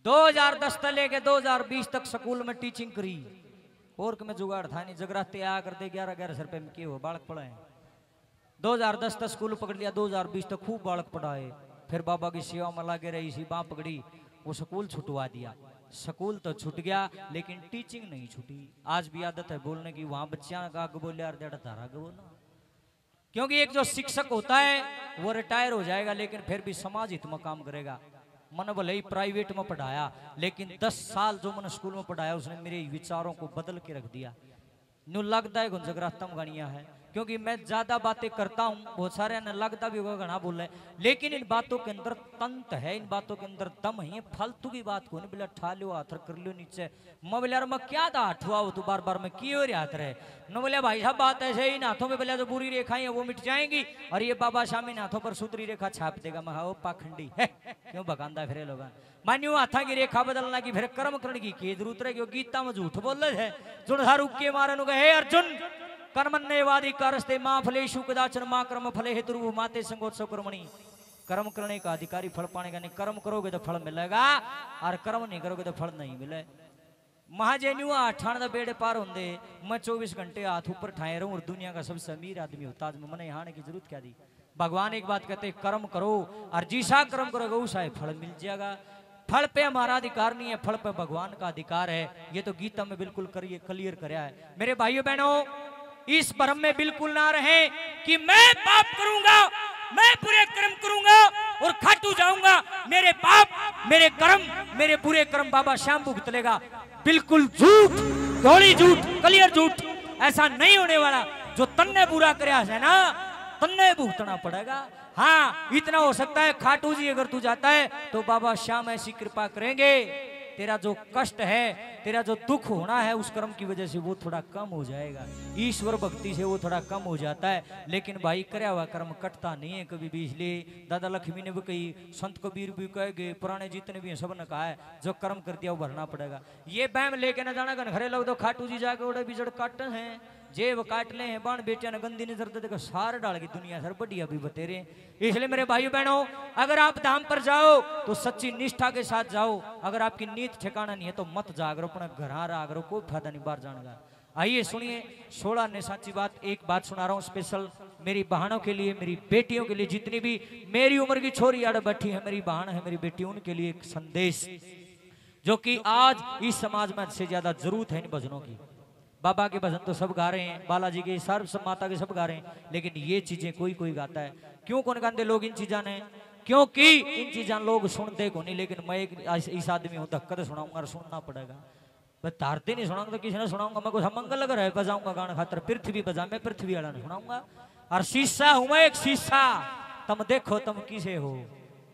2010 से लेके 2020 तक स्कूल में टीचिंग करी और में जुगाड़ था नहीं जगराते आ करते 11-11 रुपए में के हो बालक पढ़ाए। 2010 तक स्कूल पकड़ लिया, 2020 तक खूब बालक पढ़ाए। फिर बाबा की सेवा में लगे रही सी, बाँ पकड़ी, वो स्कूल छुटवा दिया। स्कूल तो छूट गया लेकिन टीचिंग नहीं छूटी। आज भी आदत है बोलने की, वहां बच्चा का बोले यार डेढ़ धारा बोलना, क्योंकि एक जो शिक्षक होता है वो रिटायर हो जाएगा लेकिन फिर भी समाज हित में काम करेगा। मन भले ही प्राइवेट में पढ़ाया लेकिन 10 साल जो मैंने स्कूल में पढ़ाया उसने मेरे विचारों को बदल के रख दिया। न्यू लगता है गुंजगरातम गणिया है, क्योंकि मैं ज्यादा बातें करता हूँ, बहुत सारे ने लगता भी होगा घना बोल रहे, लेकिन इन बातों के अंदर तंत है, इन बातों के अंदर दम है। फालतू की बात को नहीं बोला ठा लो हाथ कर लो नीचे, मैं बोले यार मैं क्या था हठुआ हो तू बार बार में की हो हाथ रहे न बोले भाई साहब बात ऐसे ही, हाथों में बोले जो बुरी रेखाएं हैं वो मिट जाएंगी और ये बाबा शामी हाथों पर सूत्री रेखा छाप देगा। मैं हाँ पाखंडी है क्यों भगांदा फिर लोग मान्यू हाथा की रेखा बदलना की फिर कर्म करने की जरूरत है। क्यों गीता में झूठ बोल रहे है जुड़ हर के मारन हे अर्जुन कर्मण्यवादी कारस्ते मां फलेषु कदाचन मां कर्म फले हेतु माते संगोत्सव कर्मणि। कर्म करने का अधिकारी फल पाने का नहीं, कर्म करोगे तो फल मिलेगा और कर्म नहीं करोगे तो फल नहीं मिले। महाजैन्यू अठान बेड़े पार होंगे, मैं 24 घंटे हाथ ऊपर ठाए रहूं और दुनिया का सबसे अमीर आदमी होता आज मैंने यहाँ आने की जरूरत क्या दी। भगवान एक बात कहते कर्म करो और जिसा कर्म करोगे उसा फल मिल जाएगा। फल पे हमारा अधिकार नहीं है, फल पे भगवान का अधिकार है। ये तो गीता में बिल्कुल क्लियर कराया है। मेरे भाइयों बहनों इस भ्रम में बिल्कुल ना रहे कि मैं पाप करूंगा, मैं बुरे कर्म करूंगा और खाटू जाऊंगा, मेरे पाप मेरे कर्म मेरे बुरे कर्म बाबा श्याम भुगत लेगा। बिल्कुल झूठ, थोड़ी झूठ, क्लियर झूठ, ऐसा नहीं होने वाला। जो तन्ने बुरा कराया है ना तन्ने भुगतना पड़ेगा। हाँ इतना हो सकता है खाटू जी अगर तू जाता है तो बाबा श्याम ऐसी कृपा करेंगे, तेरा जो कष्ट है, तेरा जो दुख होना है उस कर्म की वजह से वो थोड़ा कम हो जाएगा। ईश्वर भक्ति से वो थोड़ा कम हो जाता है, लेकिन भाई करया हुआ कर्म कटता नहीं है कभी भी। इसलिए दादा लक्ष्मी ने भी कही, संत कबीर भी कहे, पुराने जितने भी हैं सब ने कहा है जो कर्म कर दिया वो भरना पड़ेगा। ये बैम लेके ना जाना घरे लोग तो खाटू जी जाके उड़े बिजड़ काटे हैं, जेब काट ले हैं, बाण बेटिया ने गंदी नजर देखो सार डाल की दुनिया सर बढ़िया भी बतेरे। इसलिए मेरे भाइयों बहनों अगर आप धाम पर जाओ तो सच्ची निष्ठा के साथ जाओ। अगर आपकी नीत ठिकाना नहीं है तो मत जागरो, अपना घर आ रहो, कोई फायदा नहीं बाहर जाने का। आइए सुनिए 16 ने साची बात, एक बात सुना रहा हूँ स्पेशल मेरी बहनों के लिए, मेरी बेटियों के लिए, जितनी भी मेरी उम्र की छोरी आड़ बैठी है, मेरी बहन है, मेरी बेटी, उनके लिए एक संदेश जो कि आज इस समाज में से ज्यादा जरूरत है इन भजनों की। बाबा के भजन तो सब गा रहे हैं, बालाजी के सर्व माता के सब गा रहे हैं, लेकिन ये चीजें कोई कोई गाता है। क्यों कौन गाते लोग इन चीजा ने? क्योंकि इन चीजा लोग सुनते को नहीं, लेकिन मैं एक इस आदमी हूँ धक्का तो सुनाऊंगा और सुनना पड़ेगा। मैं तारते नहीं सुनाऊंगा तो किसी ने सुनाऊंगा, मैं कुछ मंगल लग रहा है बजाऊंगा गाना खातर, पृथ्वी बजा मैं पृथ्वी वाला सुनाऊंगा। और शीशा हूं मैं एक शीशा, तुम देखो तुम किसे हो,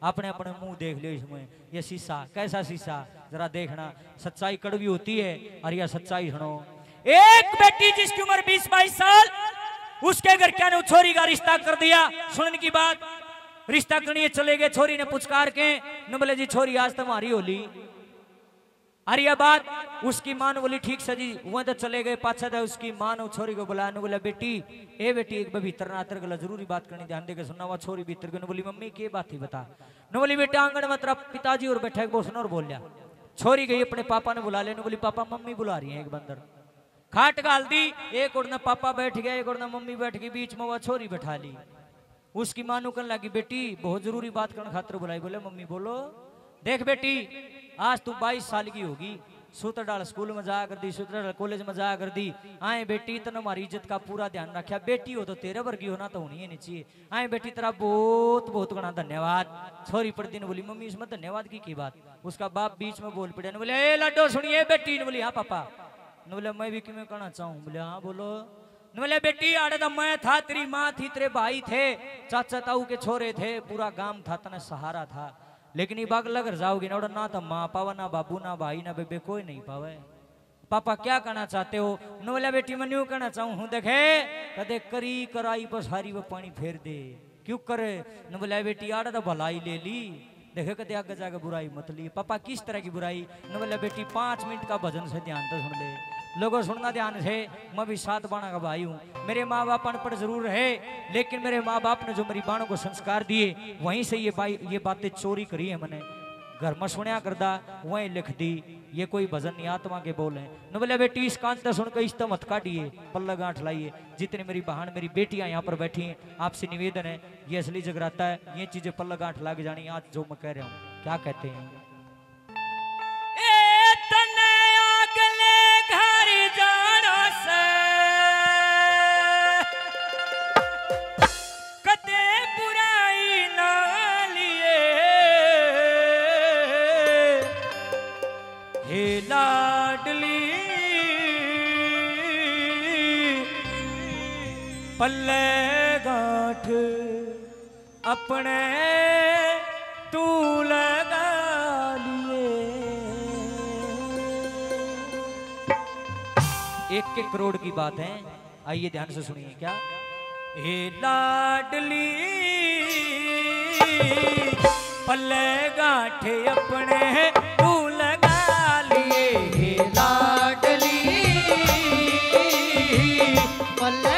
अपने अपने मुंह देख लो इसमें। ये शीशा कैसा शीशा जरा देखना, सच्चाई कड़वी होती है और यह सच्चाई सुनो। एक बेटी जिसकी उम्र 20-22 साल, उसके घर क्या ने छोरी का रिश्ता कर दिया। सुनने की बात, रिश्ता करने चले गए, छोरी ने पुचकार के न बोले जी छोरी आज तुम्हारी होली। अरे यह बात उसकी मां ने बोली ठीक से जी, वह तो चले गए। पाछा था उसकी मां ने छोरी को बुलाया, न बोला बेटी ए बेटी एक भीतर नातर गला जरूरी बात करनी, ध्यान देकर सुनना। वह छोरी भीतर गई, बोली मम्मी के बात थी बता। न बोली बेटा आंगन में तेरा पिताजी और बैठा वो सुनो और बोल लिया। छोरी गई अपने पापा ने बुला लिया, बोली पापा मम्मी बुला रही है। एक बंदर खाट गाल दी, एक उड़ना पापा बैठ गया, एक उड़ना मम्मी बैठ गई, बीच में वह छोरी बैठा ली। उसकी मां नु कहने लगी बेटी बहुत जरूरी बात करने खातिर बुलाई। बोले मम्मी बोलो। देख बेटी आज तू 22 साल की होगी, सूत्र डाल स्कूल में जाया कर दी, सूत्र डाल कॉलेज में जाया कर दी। आए बेटी इतना हमारी इज्जत का पूरा ध्यान रखा, बेटी हो तो तेरे वर्गी होना तो होनी ही नहीं चाहिए। आए बेटी तेरा बहुत बहुत गणा धन्यवाद। छोरी पड़ती ने बोली मम्मी इसमें धन्यवाद की बात। उसका बाप बीच में बोल पड़े, बोले ए लड्डो सुनिए बेटी ने बोली हाँ पापा। न बोले मैं भी क्यों कहना चाहूँ, बोले हाँ बोलो। न बोले बेटी आड़े तो मैं था, तेरी माँ थी, तेरे भाई थे, चाचा ताऊ के छोरे थे, पूरा गांव था, तने सहारा था। लेकिन ये बाग लग जाओगी ना तो माँ पावा, ना बाबू, ना भाई, ना बेबे, कोई नहीं पावे। पापा क्या कहना चाहते हो? न बोले बेटी मैं न्यू कहना चाहूँ हूँ, देखे कदे करी कराई बस हारी वो पानी फेर दे, क्यों करे। न बोले बेटी आड़े तो भलाई ले ली, देखे कदे आगे जाके बुराई मत ली। पापा किस तरह की बुराई? न बोले बेटी 5 मिनट का भजन से ध्यान तो सुन ले, लोगों सुनना ध्यान से। मैं भी 7 बाणा का भाई हूँ, मेरे माँ बाप अनपढ़ जरूर रहे, लेकिन मेरे माँ बाप ने जो मेरी बाणों को संस्कार दिए वहीं से ये बातें चोरी करी है मैंने। घर में सुनिया करदा वहीं लिख दी ये कोई भजन नहीं आत्मा के बोल हैं। न बोले बेटी इस कान से सुनकर इस मत काटिए, पल्ला गांठ लाइए। जितनी मेरी बहन मेरी बेटियां यहाँ पर बैठी हैं, आपसे निवेदन है ये असली जगराता है, ये चीजें पल्ला गांठ लाग जानी। आज जो मैं कह रहा हूँ क्या कहते हैं, पल्ले गांठ अपने तू लगा लिए। 1 करोड़ की बात है, आइए ध्यान से सुनिए क्या। हे लाडली पल्ले गांठ अपने तू लगा लिए। हे लाडली पल्ले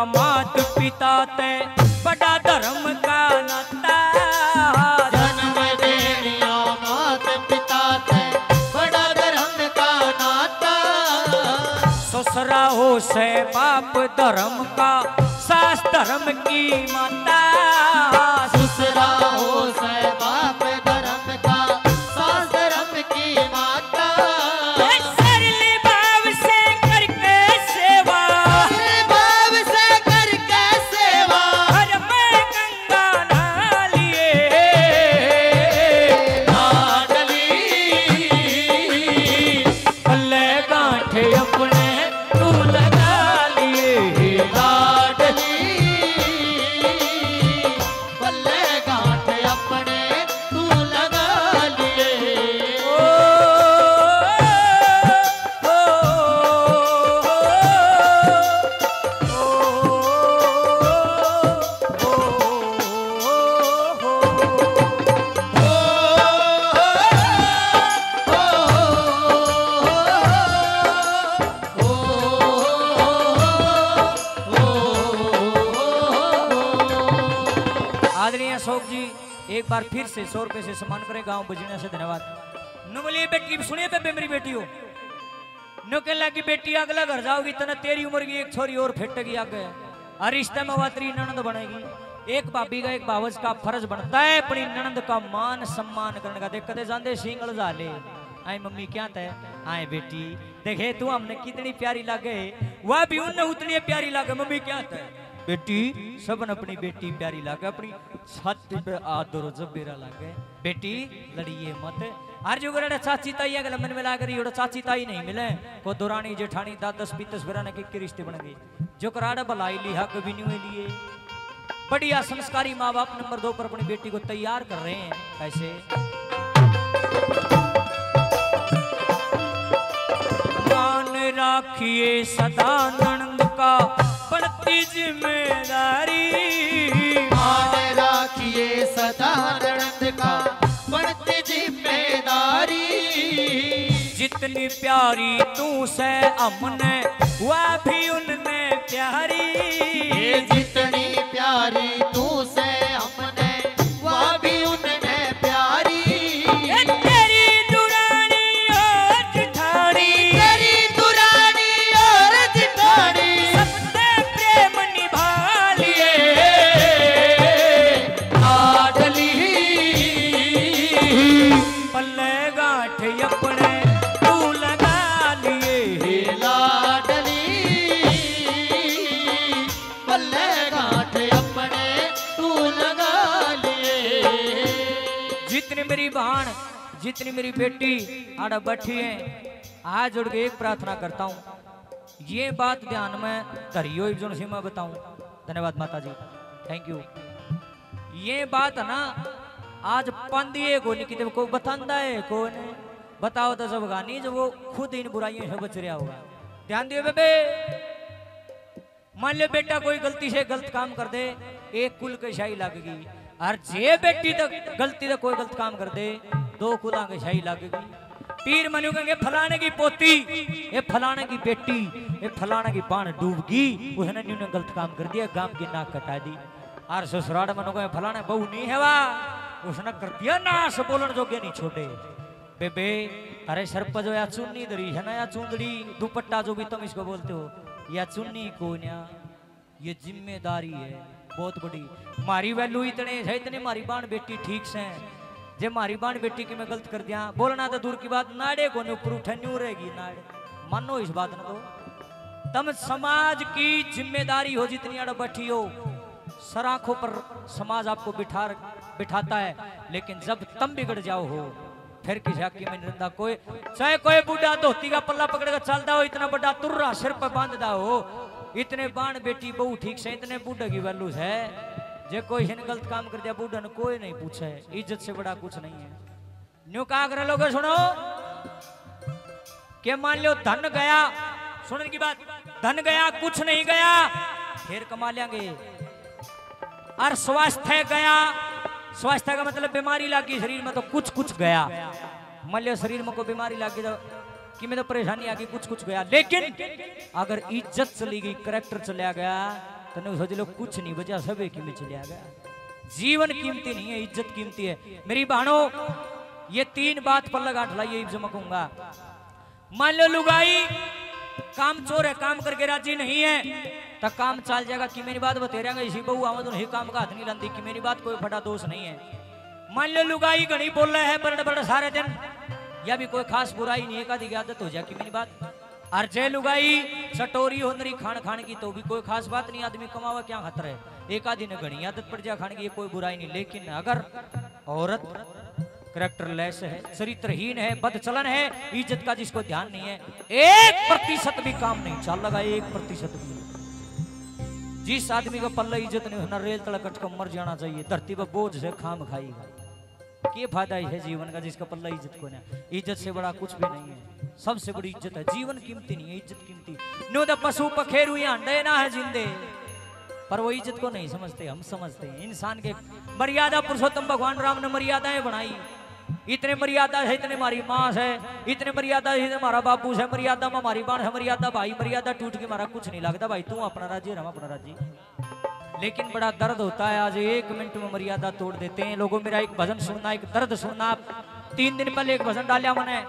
मात पिता ते बड़ा धर्म का नाता। जन्म देनिया मात पिता ते बड़ा धर्म का नाता। ससुरा हो से बाप धर्म का सास धर्म की माता। ससुरा हो से बाप धर्म का सास धर्म की माता। अशोक जी एक बार फिर से 100 रुपए से सम्मान करें गांव बजीना से। धन्यवाद। नु बोलिए बेटी सुनिए पे मेरी बेटी हो नो कह लगी बेटी अगला घर जाओगी तना तेरी उम्र की एक छोरी और फेटेगी आगे हर रिश्ते में वात्री ननद बनेगी। एक भाभी का एक बावज का फर्ज बनता है अपनी ननद का मान सम्मान करने का। देख कदे जाते सिंगल जाले आए मम्मी क्या तय आए बेटी देखे तू हमने कितनी प्यारी लागे वह भी उन्हें उतनी प्यारी लागे मम्मी क्या तय बेटी सबन अपनी बेटी प्यारी लागे अपनी छाती पे आदर जबेरा लागे बेटी लड़िए मत। हर जो गरे चाची ताई अगला मन में लाग रही ओड़ा चाची ताई नहीं मिले को दुरानी जेठानी दादस पीतस बिराने के रिश्ते बन गए जो कराड़ा भलाई लिहा कभी नहीं लिए। बढ़िया संस्कारी माँ बाप नंबर 2 पर अपनी बेटी को तैयार कर रहे हैं। कैसे मान राखिए सदा ननद का बढ़ती जिम्मेदारी। मान राखिए सदा ननद का बढ़ती जिम्मेदारी। जितनी प्यारी तू से हमने वह भी उनने प्यारी। ये जितनी प्यारी तू से हमने वह भी उनने प्यारी। तेरी दुरानी और जिठानी तेरी दुरानी और जिठानी सबसे प्रेम निभा लिए। लाडली पल्ले गांठ अपने तू लगा लिए। लाडली जितनी मेरी बेटी आड़ा बैठी है, हाथ जोड़ के एक प्रार्थना करता हूँ, ये बात ध्यान में धरियो जो से मैं बताऊं। धन्यवाद माता जी, थैंक यू। ये बात है ना, आज पंदिए को नहीं को बतांदा है, कौन बताओ तो सब गानी जो वो खुद इन बुराइयों से बच रहा होगा। ध्यान दियो बेबे, मान लो बेटा कोई गलती से गलत काम कर दे, एक कुल की शाही लगेगी, और जे बेटी तक गलती से कोई गलत काम कर दे, 2 कुला की शाही लगेगी। पीर मनु कहेंगे फलाने की पोती, ये फलाने की बेटी, ये फलाने की बाण डूबगी, उसने न्यूने गलत काम कर दिया, गांव की नाक कटा दी। और ससुराल मनु कहे फलाने बहू नहीं है वा, उसने कर दिया नाश, बोलन जोगे नहीं छोटे। बेबे अरे सर पर जो या चुन्नी धरी है ना, या चुंदड़ी दुपट्टा जो भी तुम इसको बोलते हो, या चुन्नी को ना, ये जिम्मेदारी है बहुत बड़ी। मारी वैल्यू इतने है, इतने मारी बाण बेटी ठीक से, जे मारी बाण बेटी की मैं गलत कर दिया, बोलना तो दूर की बात, नाड़े को ऊपर उठे न्यू रहेगी नाड़े, मानो इस बात न तो। तुम समाज की जिम्मेदारी हो, जितनी अड़ बैठी हो, सराखों पर समाज आपको बिठाता है, लेकिन जब तुम बिगड़ जाओ हो, फिर किसी हकी में निंदा कोई, चाहे कोई बूढ़ा धोती का पल्ला पकड़ कर चलता हो, इतना बड़ा तुर्रा सिर पर बांधता हो, इतने बाण बेटी बहु ठीक से, इतने बूढ़े की वैल्यू है, जे कोई गलत काम कर दिया बूढ़ा ने कोई नहीं पूछे, इज्जत से बड़ा कुछ नहीं है। न्यू कहा कर लोगे सुनो, के मान लो धन गया, सुनने की बात, धन गया कुछ नहीं गया, फिर कमा लेंगे। और स्वास्थ्य गया, स्वास्थ्य का मतलब बीमारी लगी शरीर में तो कुछ कुछ गया। मान लो शरीर में कोई बीमारी लगी तो कि में तो परेशानी आ गई, कुछ कुछ गया। लेकिन अगर इज्जत चली गई, करैक्टर चला गया, तो नहीं सोच लो कुछ नहीं बचा, सब एक ही में चला गया। जीवन कीमती नहीं है, इज्जत कीमती है। मेरी बहनों, ये 3 बात पर लगा ढलाई चमकूंगा। मान लो लुगाई काम चोर है, काम करके राजी नहीं है, तो काम चल जाएगा कि मेरी बात बते रहेंगे, इसी बहु आवाज नहीं काम का हाथ नहीं लाती कि मेरी बात कोई फटा दोष नहीं है। मान लो लुगाई घनी बोल रहे हैं बड़े बड़े सारे दिन, या भी कोई खास बुराई नहीं है, का आदत हो जाए कि मेरी बात। और जय लुगाई सटोरी होनरी खान खान की तो भी कोई खास बात नहीं, आदमी कमावा क्या खतर है, एक आदि ने घनी आदत पड़ जाए खाने की, ये कोई बुराई नहीं। लेकिन अगर औरत करैक्टरलेस है, चरित्रहीन है, बदचलन है, इज्जत का जिसको ध्यान नहीं है, 1% भी काम नहीं चल लगा, 1% भी। जिस आदमी का पल्ला इज्जत नहीं होना, रेल तला कट कर मर जाना चाहिए, धरती पर बोझ से खाम खाएगा। क्या फायदा है जीवन का जिसका पल्ला इज्जत को ना, इज्जत से बड़ा कुछ भी नहीं है, सबसे बड़ी इज्जत है। जीवन कीमती नहीं है, इज्जत कीमती। नो द पशु पखेरु अंडे ना है जिंदे, पर वो इज्जत को नहीं समझते, हम समझते हैं। इंसान के मर्यादा पुरुषोत्तम भगवान राम ने मर्यादाएं बनाई, इतने मर्यादा है, इतने हमारी माँ है, इतने मर्यादा है, हमारा बापू है, मर्यादा में हमारी बाण है, मर्यादा भाई, मर्यादा टूट के हमारा कुछ नहीं लगता भाई, तू अपना राज्य हम अपना राज्य। लेकिन बड़ा दर्द होता है, आज 1 मिनट में मर्यादा तोड़ देते हैं लोगों। मेरा एक भजन सुनना, एक दर्द सुनना। 3 दिन पहले एक भजन डालिया मैंने,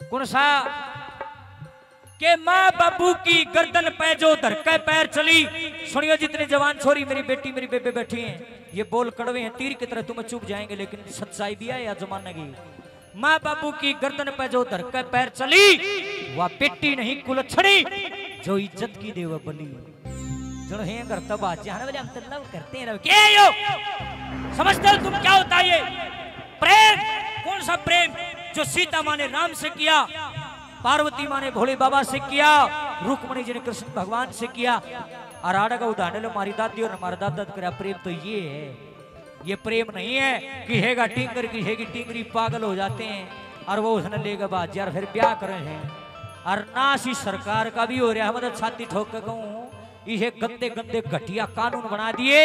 कौन सा, के माँ बाबू की गर्दन पे जो धर के पैर चली। सुनियो जितने जवान छोरी मेरी बेटी मेरी बेबे बैठी हैं, ये बोल कड़वे हैं, तीर की तरह तुम्हें चुभ जाएंगे, लेकिन सच्चाई भी है या जमाने की। माँ बाबू की गर्दन पे जो धर के पैर चली, वह बेटी नहीं कुलछड़ी, जो इज्जत की देव बली। जो है करता बात जाने वाले हम तो लव करते हैं, क्या यो समझते हो तुम क्या होता है ये प्रेम? कौन सा प्रेम जो सीता माँ ने राम से किया, पार्वती माँ ने भोले बाबा से किया, रुक्मणी जी ने कृष्ण भगवान से किया, और आड़ा का उदाहरण हमारी दादी और हमारा दादा करा प्रेम तो ये है। ये प्रेम नहीं है कि हैगा टिंगर की हैगी टिंगरी, पागल हो जाते हैं और वो उसने लेगा बात यार फिर ब्याह करे हैं। और ना सी सरकार का भी हो रहा है, मतलब छाती ठोक के कहूँ, ये गंदे गंदे घटिया कानून बना दिए,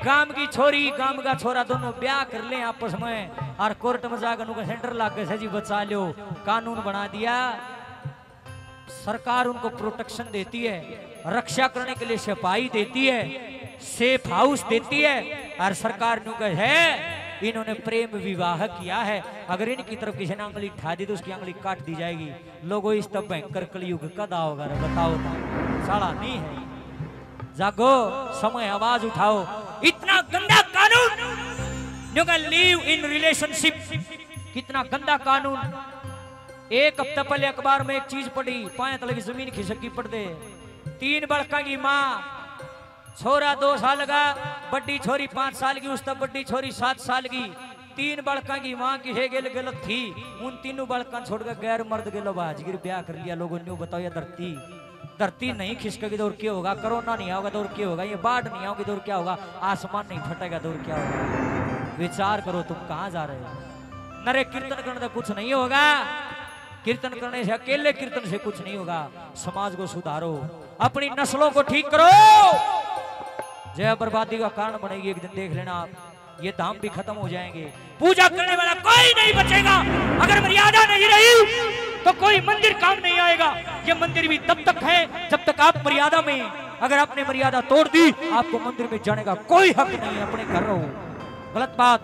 गांव की छोरी गांव का छोरा दोनों ब्याह कर ले आपस में, और कोर्ट में जाकर उनको सेंटर लाके से जी बचा लो, कानून बना दिया। सरकार उनको प्रोटेक्शन देती है, रक्षा करने के लिए सिपाही देती है, सेफ हाउस देती है, और सरकार है इन्होंने प्रेम विवाह किया है, अगर इनकी तरफ किसी ने अंगली उठा दी तो उसकी अंगली काट दी जाएगी। लोगों इस तब भयंकर कलयुग कदा होगा बताओ, साला नहीं है। जागो, समय आवाज उठाओ। इतना गंदा कानून, you can live in relationship, कितना गंदा कानून। एक हफ्ता पहले अखबार में एक चीज पढ़ी, 5 तले की जमीन खिसकी पड़ दे, 3 बड़का की माँ, छोरा 2 साल का, बड़ी छोरी 5 साल की, उस तब बड़ी छोरी 7 साल की, तीन बालका की मां की है गेल गलत थी, उन तीनों बालका छोड़कर गैर मर्द गेलो बाजगिर ब्याह कर लिया। लोगों ने बताओ ये धरती नहीं खिसकेगी तो और क्या होगा, कोरोना नहीं आओगे तो और क्या होगा, ये बाढ़ नहीं आओगी तो और क्या होगा, आसमान नहीं फटेगा तो और क्या होगा। विचार करो तुम कहां जा रहे हो। नरे कीर्तन करने से कुछ नहीं होगा, कीर्तन करने से अकेले कीर्तन से कुछ नहीं होगा। समाज को सुधारो, अपनी नस्लों को ठीक करो, जय बर्बादी का कारण बनेगी। एक दिन देख लेना आप, ये धाम भी खत्म हो जाएंगे, पूजा करने वाला कोई नहीं बचेगा। अगर मर्यादा नहीं रही तो कोई मंदिर काम नहीं आएगा। ये मंदिर भी तब तक है जब तक आप मर्यादा में, अगर आपने मर्यादा तोड़ दी आपको मंदिर में जाने का कोई हक नहीं है। अपने घर रहो, गलत बात।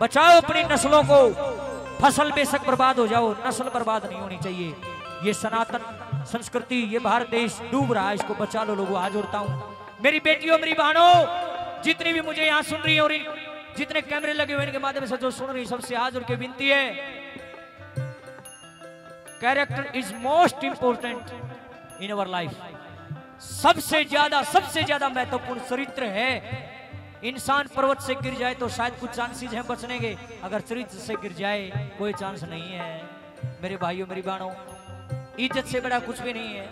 बचाओ अपनी नस्लों को, फसल बेशक बर्बाद हो जाओ, नस्ल बर्बाद नहीं होनी चाहिए। ये सनातन संस्कृति, ये भारत देश डूब रहा है, इसको बचा लो लोगों। आज जोड़ता हूँ मेरी बेटियों, मेरी बहनों, जितनी भी मुझे यहाँ सुन रही है और जितने कैमरे लगे हुए इनके माध्यम से जो सुन रही, सबसे हाथ जोड़ के विनती है, character is most important in our life. सबसे ज्यादा महत्वपूर्ण चरित्र है। इंसान पर्वत से गिर जाए तो शायद कुछ चांसेस हैं बचने के, अगर चरित्र से गिर जाए कोई चांस नहीं है। मेरे भाइयों, मेरी बहनों, इज्जत से बड़ा कुछ भी नहीं है,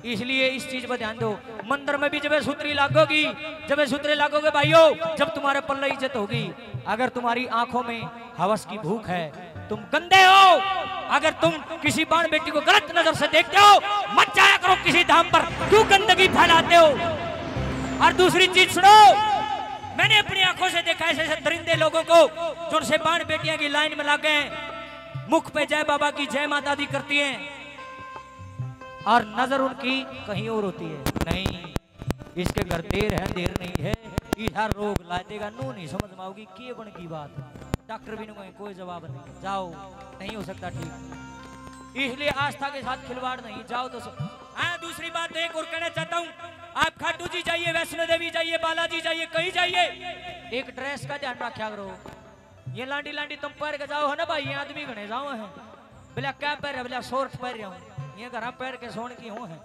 इसलिए इस चीज पर ध्यान दो। मंदिर में भी जब सूत्री लागोगी, जब सूत्रे लागोगे भाइयों, जब तुम्हारे पल्ले इज्जत होगी। अगर तुम्हारी आंखों में हवस की भूख है, तुम गंदे हो, अगर तुम किसी बाण बेटी को गलत नजर से देखते हो, मत जाया करो किसी धाम पर, क्यों गंदगी फैलाते हो। और दूसरी चीज सुनो, मैंने अपनी आंखों से देखा ऐसे दरिंदे लोगों को जो उनसे बाण बेटियां की लाइन में लगे, मुख पे जय बाबा की जय माता दी करती हैं और नजर उनकी कहीं और होती है। नहीं, इसके घर देर है, देर नहीं है, इधर रोग ला देगा। नू नहीं समझ में आओगी के बन की बात, डॉक्टर भी नहीं, कोई जवाब नहीं, जाओ, नहीं हो सकता ठीक। इसलिए आस्था के साथ खिलवाड़ नहीं, जाओ तो हाँ। दूसरी बात एक और कहना चाहता हूँ, आप खाटू जी जाइए, वैष्णो देवी जाइए, बालाजी जाइए, कहीं जाइए, एक ड्रेस का ध्यान रखा करो। ये लांडी लांडी तुम पहन के जाओ है ना भाई, ये आदमी घने जाओ है, बोला क्या पहन रहे, बोला शॉर्ट पहन रहा हूँ, ये घर पैर के सोने की हो है।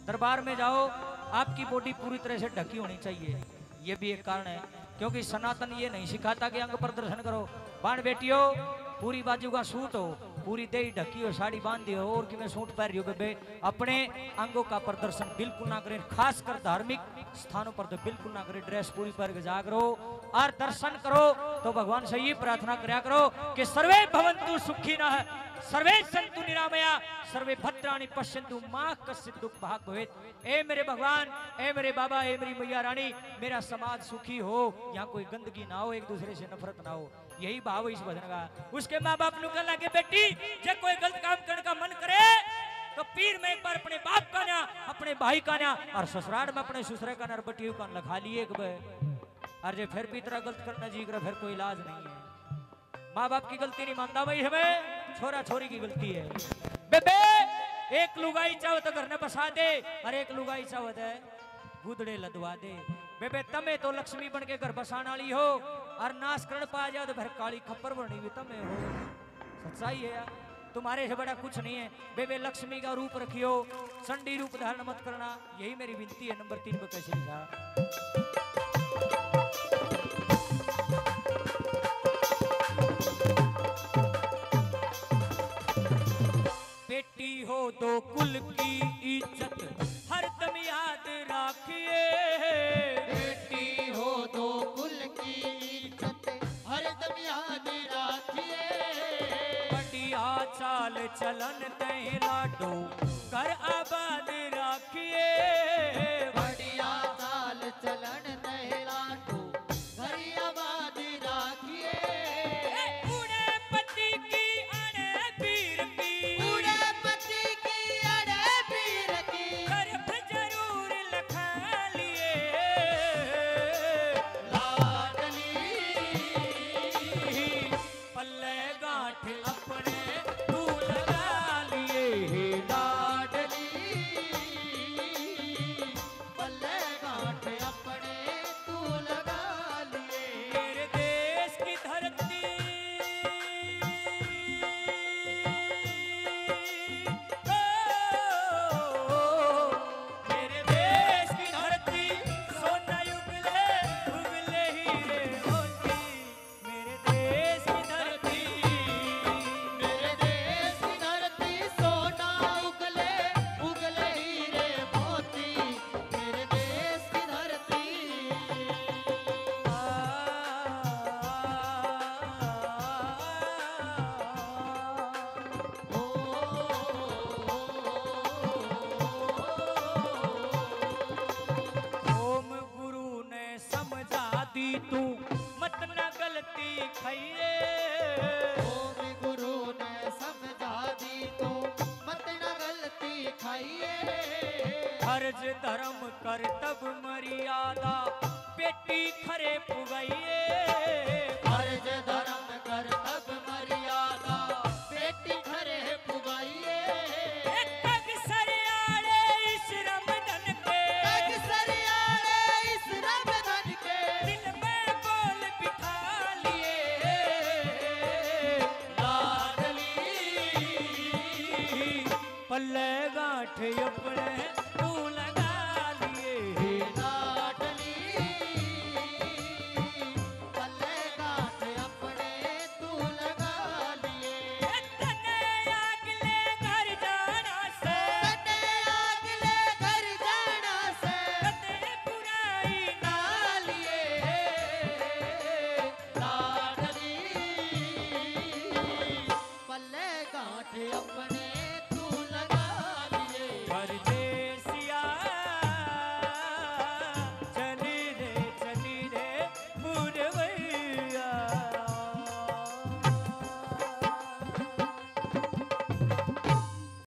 दरबार में जाओ, आपकी बॉडी पूरी तरह से ढकी होनी चाहिए, ये भी एक कारण है, क्योंकि सनातन ये नहीं सिखाता कि अंग प्रदर्शन करो। बाण बेटियों, पूरी बाजू का सूट हो, पूरी देही ढकी हो, साड़ी बांधी हो, और कि मैं सूट पहन रही हो बेबे, अपने अंगों का प्रदर्शन बिल्कुल ना करें, खासकर धार्मिक स्थानों पर तो बिल्कुल ना करें। ड्रेस पूरी पहन के जा करो और दर्शन करो तो भगवान से ये प्रार्थना करया करो कि सर्वे भवन्तु सुखिनः, सर्वे सन्तु निरामया, सर्वे भद्राणि पश्यन्तु मा कश्चित् दुःख भाग् भवेत्। ए मेरे भगवान, ए मेरे बाबा, ए मेरी मैया रानी, मेरा समाज सुखी हो, यहाँ कोई गंदगी ना हो, एक दूसरे से नफरत ना हो, यही भाव इस भजन का। उसके माँ बाप नु कहला के बेटी जे कोई गलत काम करने का मन करे तो पीर में एक बार अपने बाप का ना, अपने भाई का ना, और ससुराल में अपने ससुरे का ना, बटियों का लखा लिए एक बे, और जे फिर भी तरह गलत करना जी कर, फिर कोई इलाज नहीं है। माँ बाप की गलती नहीं मानता भाई, हमें छोरा छोरी की गलती है। बेबे एक लुगाई चाहो तो घर ने बसा दे, और एक लुगाई चाहो तो गुदड़े लदवा दे। बेबे तमे तो लक्ष्मी बन के घर बसाने वाली हो, और नाश करण पा जाओ तो फिर काली खप्पर बनी हुई तमे हो। सच्चाई है यार, तुम्हारे से बड़ा कुछ नहीं है। बेबे लक्ष्मी का रूप रखियो, संडी रूप धारण मत करना, यही मेरी विनती है। नंबर 3 पर कैसे लिखा, बेटी हो तो कुल की इज्जत हरदम याद रखिए, बेटी हो तो कुल की इज्जत हरदम याद रखिए, बढ़िया चाल चलन तय लाडो कर आबाद रखिए, बढ़िया चाल चलन तय लाडो घर आबाद रखिए, उड़े पति की अड़े पीर की, उड़े पति की अड़े पीर की, गर्भ जरूर लखा लिए, लाडली पल्ले गांठ अपने तू लगा लिए, लाडली फर्ज धर्म कर्तव्य मर्यादा बेटी खरे पुगइए। फर्ज धर्म कर्तव्य मर्यादा बेटी खरे पुगाइए। कग सरियाड़े इस रमधन के, कग सरियाड़े इस रमधन के, दिल में बोल बिठा लिए। लाडली पल्ले गांठ अपने तू